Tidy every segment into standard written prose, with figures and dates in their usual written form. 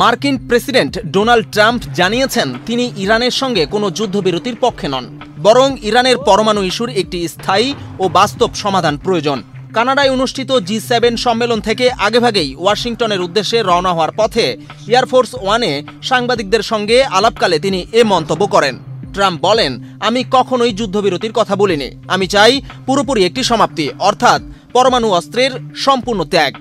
মার্কিন president Donald Trump জানিয়েছেন তিনি ইরানের সঙ্গে কোনো যুদ্ধবিরতির পক্ষে নন, বরং ইরানের পরমাণু ইস্যুর একটি স্থায়ী ও বাস্তব সমাধান প্রয়োজন। কানাডায় অনুষ্ঠিত G7 সম্মেলন থেকে আগেভাগেই ওয়াশিংটনের উদ্দেশ্যে রওনা হওয়ার পথে এয়ারফোর্স ওয়ানে সাংবাদিকদের সঙ্গে আলাপকালে তিনি এ মন্তব্য করেন। ট্রাম্প বলেন, আমি কখনোই যুদ্ধবিরতির কথা বলিনি, আমি চাই পুরোপুরি একটি সমাপ্তি, অর্থাৎ পরমাণু অস্ত্রের সম্পূর্ণ ত্যাগ।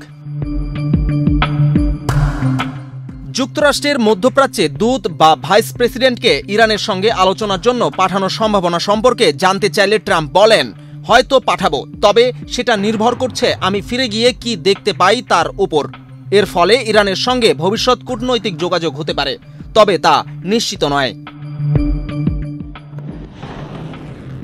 যুক্তরাষ্ট্রের মধ্যপ্রাচ্যে দূত বা ভাইস প্রেসিডেন্টকে ইরানের সঙ্গে আলোচনার জন্য পাঠানোর সম্ভাবনা সম্পর্কে জানতে চাইলে ট্রাম্প বলেন, হয়তো পাঠাবো, তবে সেটা নির্ভর করছে আমি ফিরে গিয়ে কি দেখতে পাই তার উপর। এর ফলে ইরানের সঙ্গে ভবিষ্যৎ কূটনৈতিক যোগাযোগ হতে পারে, তবে তা নিশ্চিত নয়।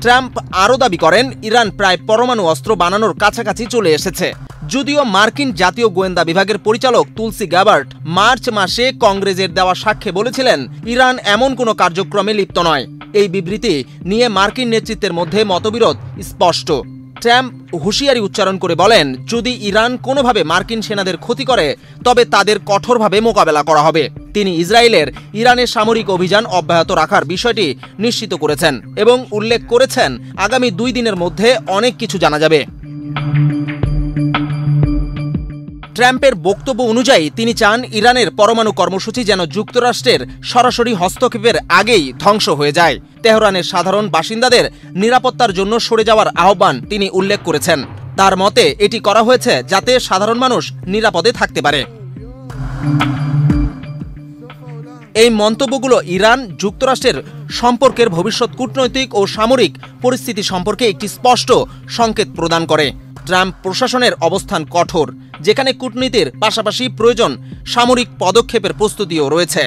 ট্রাম্প আরও দাবি করেন, ইরান প্রায় পরমাণু অস্ত্র বানানোর কাছাকাছি চলে এসেছে। যদিও মার্কিন জাতীয় গোয়েন্দা বিভাগের পরিচালক তুলসি গ্যাবার্ট মার্চ মাসে কংগ্রেসের দেওয়া সাক্ষ্যে বলেছিলেন, ইরান এমন কোনো কার্যক্রমে লিপ্ত নয়। এই বিবৃতি নিয়ে মার্কিন নেতৃত্বের মধ্যে মতবিরোধ স্পষ্ট। ট্রাম্প হুঁশিয়ারি উচ্চারণ করে বলেন, যদি ইরান কোনোভাবে মার্কিন সেনাদের ক্ষতি করে তবে তাদের কঠোরভাবে মোকাবেলা করা হবে। তিনি ইসরায়েলের ইরানের সামরিক অভিযান অব্যাহত রাখার বিষয়টি নিশ্চিত করেছেন এবং উল্লেখ করেছেন, আগামী 2 দিনের মধ্যে অনেক কিছু জানা যাবে। ট্রাম্পের বক্তব্য অনুযায়ী তিনি চান ইরানের পরমাণু কর্মসূচি যেন যুক্তরাষ্ট্রের সরাসরি হস্তক্ষেপের আগেই ধ্বংস হয়ে যায়। তেহরানের সাধারণ বাসিন্দাদের নিরাপত্তার জন্য সরে যাওয়ার আহ্বান তিনি উল্লেখ করেছেন। তার মতে এটি করা হয়েছে যাতে সাধারণ মানুষ নিরাপদে থাকতে পারে। এই মন্তব্যগুলো ইরান যুক্তরাষ্ট্রের সম্পর্কের ভবিষ্যৎ কূটনৈতিক ও সামরিক পরিস্থিতি সম্পর্কে একটি স্পষ্ট সংকেত প্রদান করে। ট্রাম্প প্রশাসনের অবস্থান কঠোর, যেখানে কূটনীতির পাশাপাশি প্রয়োজন সামরিক পদক্ষেপের প্রস্তুতিও রয়েছে।